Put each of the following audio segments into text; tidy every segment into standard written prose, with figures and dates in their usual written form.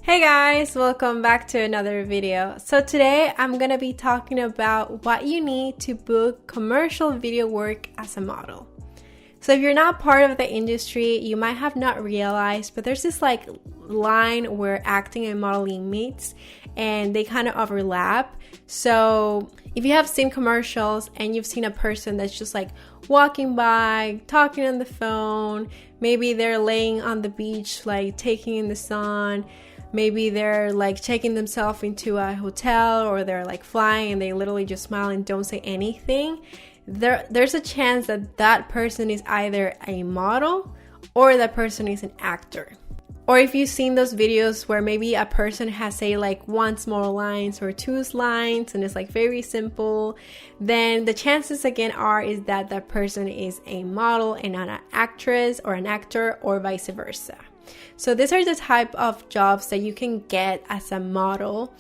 Hey guys, welcome back to another video. So today I'm gonna be talking about what you need to book commercial video work as a model. So if you're not part of the industry, you might have not realized, but there's this like line where acting and modeling meets and they kind of overlap. So if you have seen commercials and you've seen a person that's just like walking by, talking on the phone, maybe they're laying on the beach like taking in the sun, maybe they're like taking themselves into a hotel, or they're like flying and they literally just smile and don't say anything. There's a chance that that person is either a model or that person is an actor. Or if you've seen those videos where maybe a person has say like one small lines or two lines and it's like very simple, then the chances again is that that person is a model and not an actress or an actor, or vice versa. So these are the type of jobs that you can get as a model,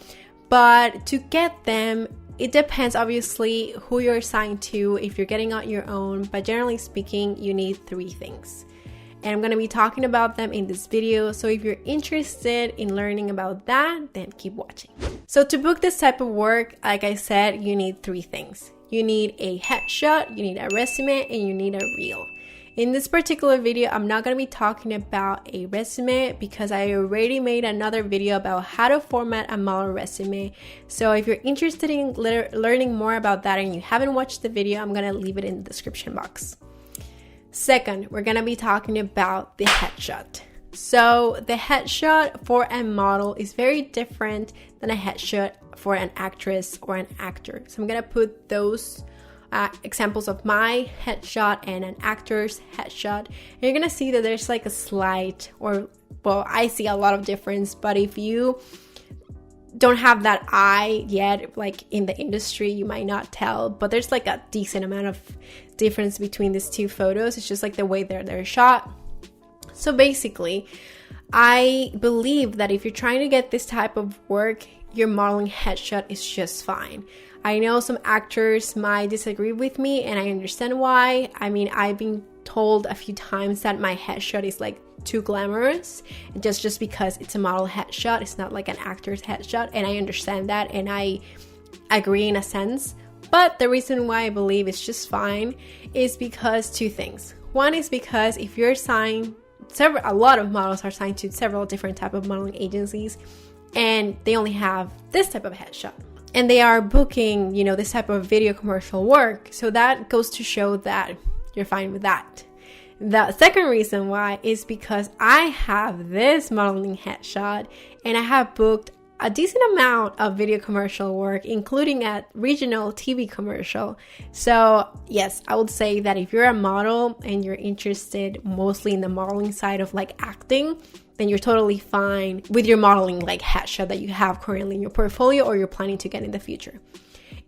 but to get them, it depends obviously who you're assigned to, if you're getting on your own, but generally speaking, you need 3 things. And I'm going to be talking about them in this video, so if you're interested in learning about that, then keep watching. So to book this type of work, like I said, you need 3 things. You need a headshot, you need a resume, and you need a reel. In this particular video, I'm not going to be talking about a resume because I already made another video about how to format a model resume. So if you're interested in learning more about that and you haven't watched the video, I'm going to leave it in the description box. Second, we're going to be talking about the headshot. So the headshot for a model is very different than a headshot for an actress or an actor. So I'm going to put those examples of my headshot and an actor's headshot, and you're gonna see that there's like a slight, or well, I see a lot of difference, but if you don't have that eye yet, like in the industry, you might not tell, but there's like a decent amount of difference between these 2 photos. It's just like the way they're shot. So basically, I believe that if you're trying to get this type of work, your modeling headshot is just fine. I know some actors might disagree with me, and I understand why. I mean, I've been told a few times that my headshot is like too glamorous, just because it's a model headshot. It's not like an actor's headshot, and I understand that, and I agree in a sense. But the reason why I believe it's just fine is because 2 things. One is because if you're signed, a lot of models are signed to several different type of modeling agencies, and they only have this type of headshot. And they are booking, this type of video commercial work. So that goes to show that you're fine with that. The second reason why is because I have this modeling headshot and I have booked a decent amount of video commercial work, including a regional TV commercial. So yes, I would say that if you're a model and you're interested mostly in the modeling side of like acting, then you're totally fine with your modeling like headshot that you have currently in your portfolio or you're planning to get in the future.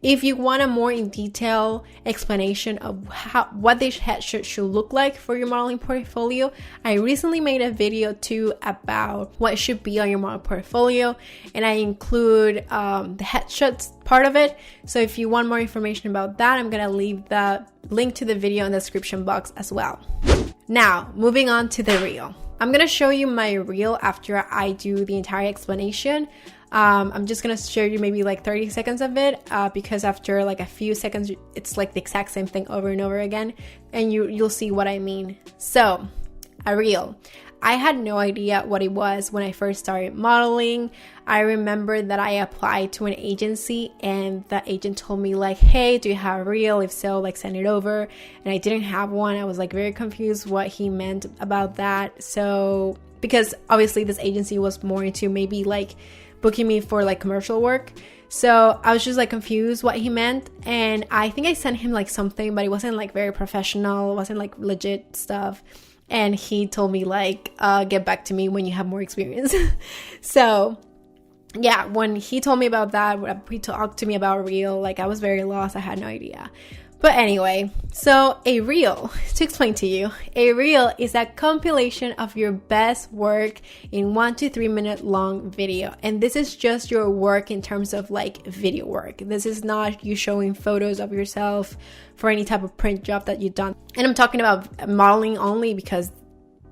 If you want a more in detail explanation of what this headshot should look like for your modeling portfolio, I recently made a video too about what should be on your model portfolio, and I include the headshots part of it. So if you want more information about that, I'm gonna leave the link to the video in the description box as well. Now, moving on to the reel. I'm gonna show you my reel after I do the entire explanation. I'm just gonna show you maybe like 30 seconds of it because after like a few seconds, it's like the exact same thing over and over again, and you'll see what I mean. So, a reel. I had no idea what it was when I first started modeling. I remember that I applied to an agency and the agent told me like, hey, do you have a reel? If so, like send it over. And I didn't have one. I was like very confused what he meant about that. So, because obviously this agency was more into maybe like booking me for like commercial work. So I was just like confused what he meant. And I think I sent him like something, but it wasn't like very professional. It wasn't like legit stuff. And he told me like, get back to me when you have more experience. So yeah, when he told me about that, he talked to me about reel, like I was very lost. I had no idea. But anyway, so a reel, to explain to you, a reel is a compilation of your best work in 1 to 3 minute long video. And this is just your work in terms of like video work. This is not you showing photos of yourself for any type of print job that you've done. And I'm talking about modeling only because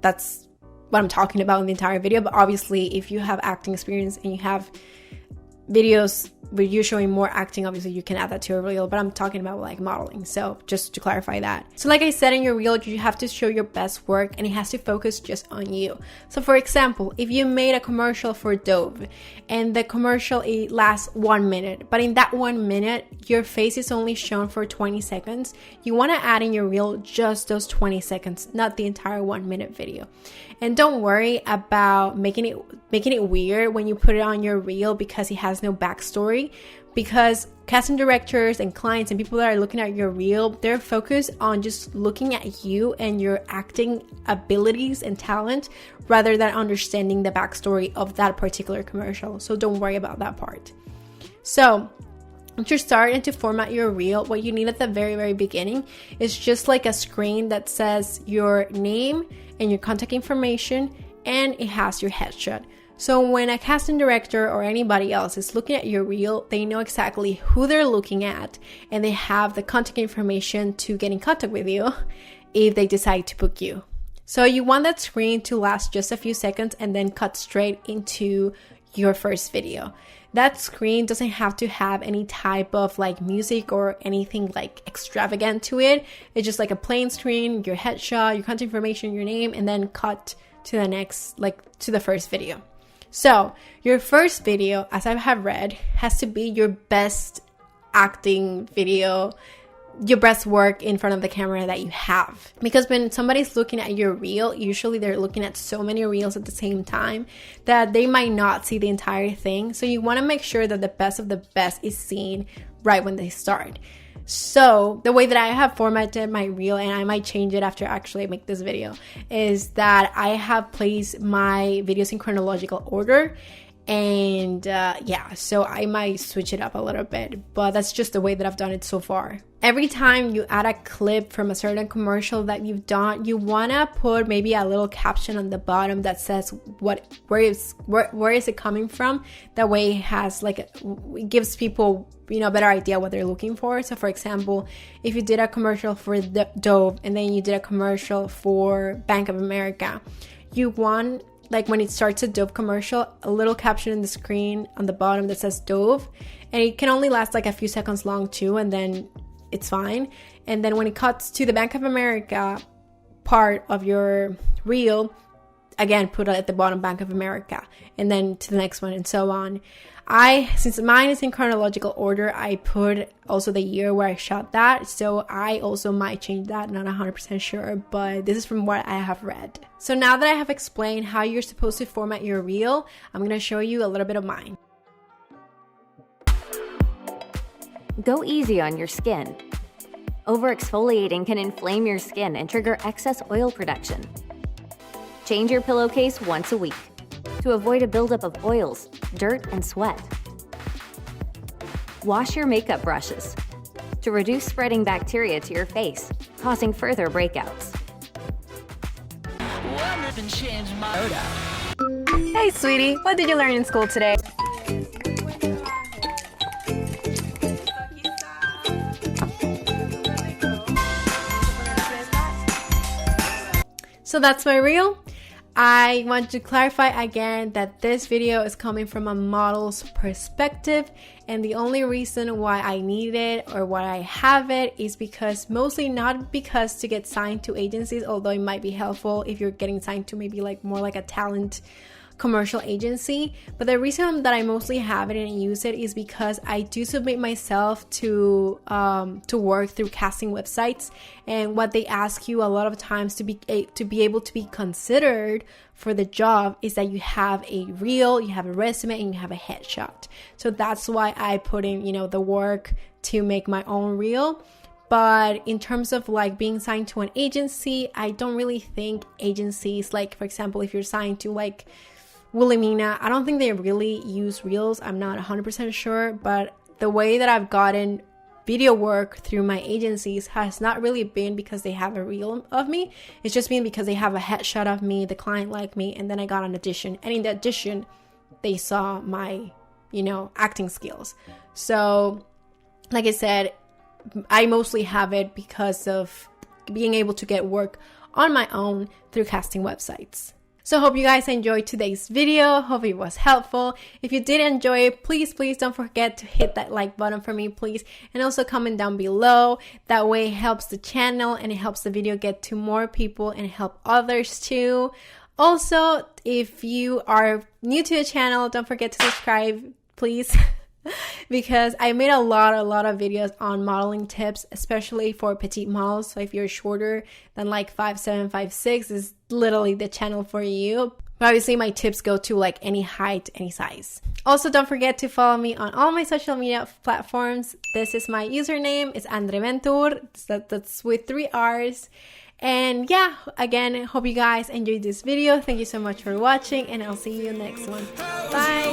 that's what I'm talking about in the entire video. But obviously, if you have acting experience and you have videos where you're showing more acting, obviously you can add that to your reel, but I'm talking about like modeling. So just to clarify that. So like I said, in your reel, you have to show your best work and it has to focus just on you. So for example, if you made a commercial for Dove and the commercial, it lasts 1 minute, but in that 1 minute, your face is only shown for 20 seconds. You want to add in your reel just those 20 seconds, not the entire 1 minute video. And don't worry about making it weird when you put it on your reel because it has no backstory, because casting directors and clients and people that are looking at your reel, they're focused on just looking at you and your acting abilities and talent rather than understanding the backstory of that particular commercial. So don't worry about that part. So once you're starting to format your reel, what you need at the very, very beginning is just like a screen that says your name and your contact information, and it has your headshot. So when a casting director or anybody else is looking at your reel, they know exactly who they're looking at and they have the contact information to get in contact with you if they decide to book you. So you want that screen to last just a few seconds and then cut straight into your first video. That screen doesn't have to have any type of like music or anything like extravagant to it. It's just like a plain screen, your headshot, your contact information, your name, and then cut to the next, like to the first video. So your first video, as I have read, has to be your best acting video, your best work in front of the camera that you have. Because when somebody's looking at your reel, usually they're looking at so many reels at the same time that they might not see the entire thing. So you want to make sure that the best of the best is seen right when they start. So the way that I have formatted my reel, and I might change it after actually I make this video, is that I have placed my videos in chronological order. And yeah, so I might switch it up a little bit, but that's just the way that I've done it so far. Every time you add a clip from a certain commercial that you've done, you want to put maybe a little caption on the bottom that says where is it coming from. That way it has like it gives people, you know, a better idea what they're looking for. So for example, if you did a commercial for Dove and then you did a commercial for Bank of America, you want, like when it starts a Dove commercial, a little caption in the screen on the bottom that says Dove, and it can only last like a few seconds long too, and then it's fine. And then when it cuts to the Bank of America part of your reel, again, put it at the bottom, Bank of America, and then to the next one and so on. Since mine is in chronological order, I put also the year where I shot that. So I also might change that, not 100% sure, but this is from what I have read. So now that I have explained how you're supposed to format your reel, I'm going to show you a little bit of mine. Go easy on your skin. Over-exfoliating can inflame your skin and trigger excess oil production. Change your pillowcase once a week to avoid a buildup of oils, dirt, and sweat. Wash your makeup brushes to reduce spreading bacteria to your face, causing further breakouts. Hey sweetie, what did you learn in school today? So that's my reel. I want to clarify again that this video is coming from a model's perspective, and the only reason why I need it or why I have it is because mostly not because to get signed to agencies, although it might be helpful if you're getting signed to maybe like more like a talent commercial agency, but the reason that I mostly have it and use it is because I do submit myself to work through casting websites, and what they ask you a lot of times to be able to be considered for the job is that you have a reel, you have a resume, and you have a headshot. So that's why I put in, you know, the work to make my own reel. But in terms of like being signed to an agency, I don't really think agencies, like for example, if you're signed to like Wilhelmina, I don't think they really use reels. I'm not 100% sure, but the way that I've gotten video work through my agencies has not really been because they have a reel of me. It's just been because they have a headshot of me, the client liked me, and then I got an audition. And in the audition, they saw my, you know, acting skills. So, like I said, I mostly have it because of being able to get work on my own through casting websites. So hope you guys enjoyed today's video. Hope it was helpful. If you did enjoy it, please don't forget to hit that like button for me, please. And also comment down below. That way it helps the channel and it helps the video get to more people and help others too. Also, if you are new to the channel, don't forget to subscribe, please. Because I made a lot of videos on modeling tips, especially for petite models. So if you're shorter than like 5'7", 5'6", is literally the channel for you. But obviously my tips go to like any height, any size. Also, don't forget to follow me on all my social media platforms. This is my username. It's Andreventur. That's with 3 R's. And yeah, again, hope you guys enjoyed this video. Thank you so much for watching, and I'll see you in the next one. Bye!